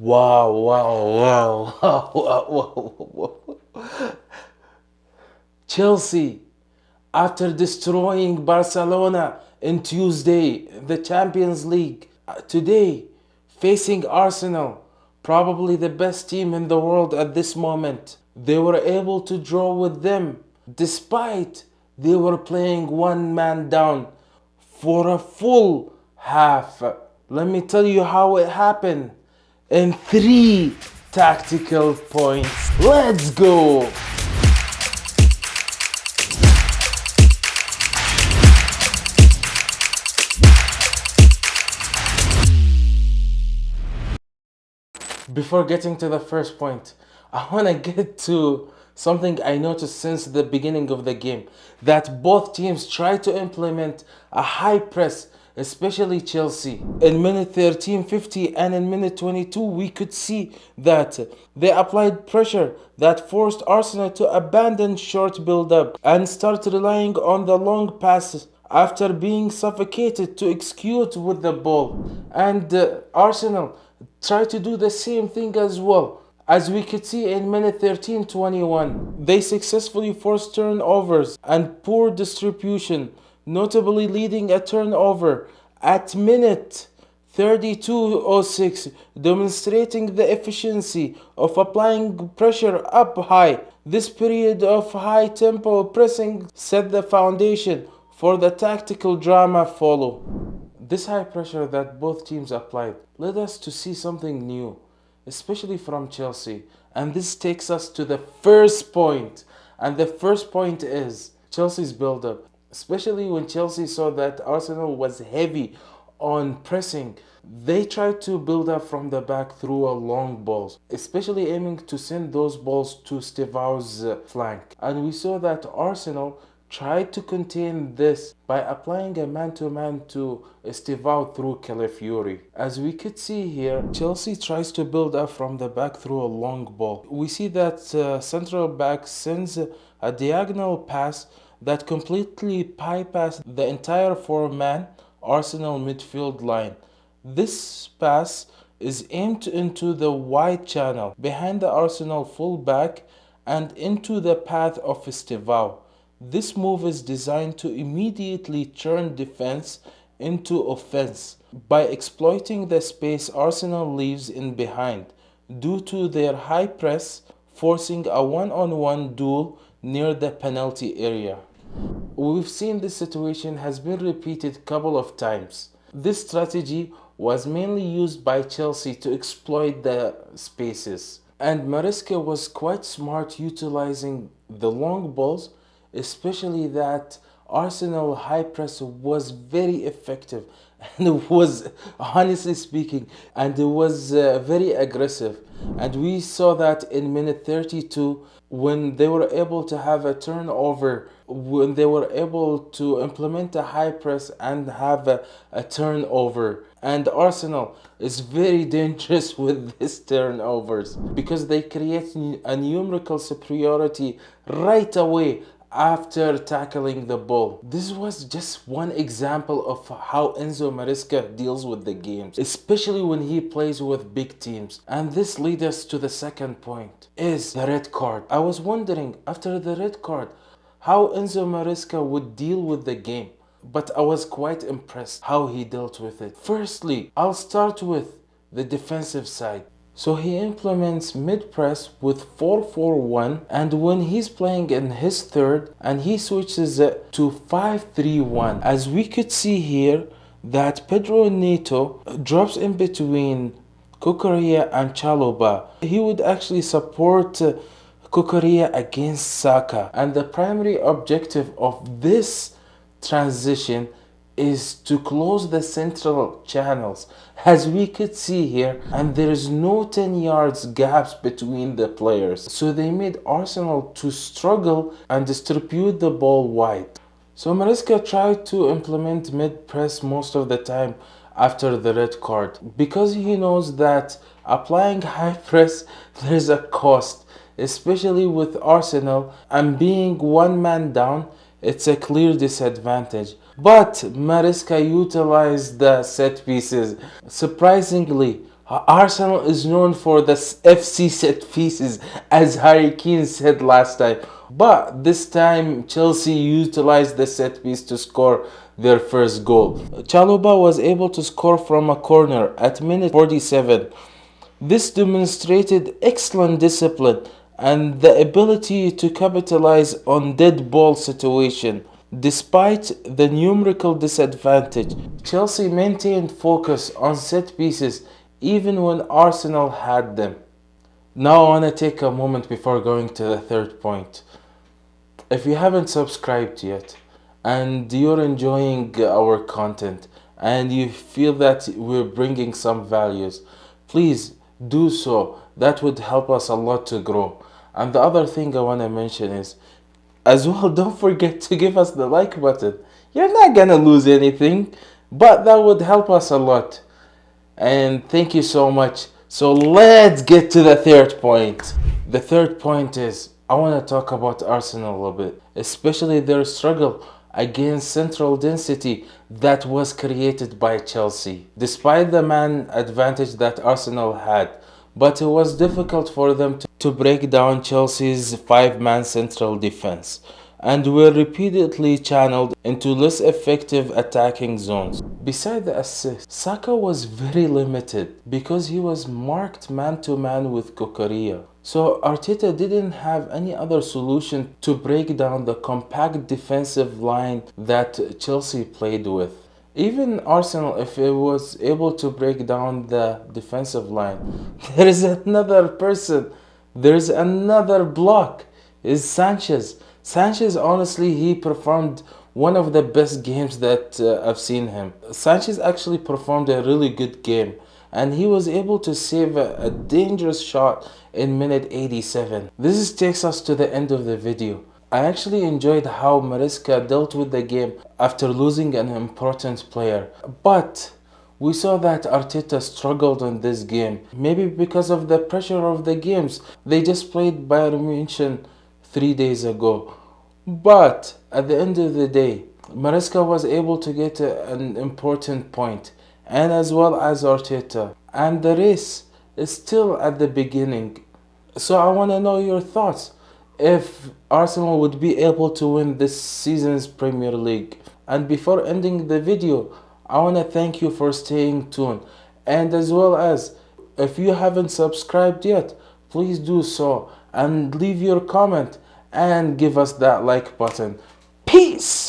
Wow, wow, wow, wow, wow, wow, wow. Chelsea, after destroying Barcelona in Tuesday, the Champions League, today facing Arsenal, probably the best team in the world at this moment. They were able to draw with them despite they were playing one man down for a full half. Let me tell you how it happened in three tactical points. Let's go! Before getting to the first point, I want to get to something I noticed since the beginning of the game, that both teams try to implement a high press, especially Chelsea. In minute 13:50 and in minute 22, we could see that they applied pressure that forced Arsenal to abandon short build-up and start relying on the long passes after being suffocated to execute with the ball. And Arsenal try to do the same thing as well. As we could see in minute 13:21, they successfully forced turnovers and poor distribution, notably leading a turnover at minute 32:06, demonstrating the efficiency of applying pressure up high. This period of high tempo pressing set the foundation for the tactical drama follow. This high pressure that both teams applied led us to see something new, especially from Chelsea. And this takes us to the first point. And the first point is Chelsea's build-up. Especially when Chelsea saw that Arsenal was heavy on pressing, they tried to build up from the back through a long balls, especially aiming to send those balls to Estevão's flank. And we saw that Arsenal tried to contain this by applying a man-to-man to Estevão through Calafiori. As we could see here, Chelsea tries to build up from the back through a long ball. We see that central back sends a diagonal pass that completely bypassed the entire four-man Arsenal midfield line. This pass is aimed into the wide channel behind the Arsenal full-back and into the path of Estevão. This move is designed to immediately turn defense into offense by exploiting the space Arsenal leaves in behind due to their high press, forcing a one-on-one duel near the penalty area. We've seen this situation has been repeated a couple of times. This strategy was mainly used by Chelsea to exploit the spaces, and Maresca was quite smart utilizing the long balls, especially that Arsenal high press was very effective and it was, honestly speaking, and it was very aggressive. And we saw that in minute 32 when they were able to have a turnover, when they were able to implement a high press and have a turnover. And Arsenal is very dangerous with these turnovers because they create a numerical superiority right away after tackling the ball. This was just one example of how Enzo Maresca deals with the games, especially when he plays with big teams. And this leads us to the second point, is the red card. I was wondering after the red card how Enzo Maresca would deal with the game, but I was quite impressed how he dealt with it. Firstly, I'll start with the defensive side. So he implements mid-press with 4-4-1, and when he's playing in his third, and he switches it to 5-3-1. As we could see here, that Pedro Neto drops in between Cucurella and Chalobah. He would actually support Cucurella against Saka. And the primary objective of this transition is to close the central channels, as we could see here, and there is no 10 yards gaps between the players, so they made Arsenal to struggle and distribute the ball wide. So Maresca tried to implement mid-press most of the time after the red card, because he knows that applying high press there's a cost, especially with Arsenal, and being one man down, it's a clear disadvantage. But Maresca utilized the set pieces. Surprisingly, Arsenal is known for the FC set pieces, as Harry Kane said last time. But this time, Chelsea utilized the set piece to score their first goal. Chalobah was able to score from a corner at minute 47. This demonstrated excellent discipline and the ability to capitalize on dead ball situation. Despite the numerical disadvantage, Chelsea maintained focus on set pieces even when Arsenal had them. Now I want to take a moment before going to the third point. If you haven't subscribed yet and you're enjoying our content and you feel that we're bringing some values, please do so. That would help us a lot to grow. And the other thing I want to mention is, as well, don't forget to give us the like button. You're not gonna lose anything, but that would help us a lot. And thank you so much. So let's get to the third point. The third point is, I want to talk about Arsenal a bit, especially their struggle against central density that was created by Chelsea. Despite the man advantage that Arsenal had, but it was difficult for them to break down Chelsea's five-man central defense, and were repeatedly channeled into less effective attacking zones. Beside the assist, Saka was very limited because he was marked man-to-man with Kokoria. So Arteta didn't have any other solution to break down the compact defensive line that Chelsea played with. Even Arsenal, if it was able to break down the defensive line, there is another person, there's another block, is Sanchez. Sanchez, honestly, he performed one of the best games that I've seen him. Sanchez actually performed a really good game, and he was able to save a dangerous shot in minute 87. This takes us to the end of the video. I actually enjoyed how Maresca dealt with the game after losing an important player, but we saw that Arteta struggled in this game, maybe because of the pressure of the games. They just played Bayern München 3 days ago. But at the end of the day, Maresca was able to get an important point, and as well as Arteta. And the race is still at the beginning. So I want to know your thoughts. If Arsenal would be able to win this season's Premier League. And before ending the video, I want to thank you for staying tuned. And as well as, if you haven't subscribed yet, please do so and leave your comment and give us that like button. Peace!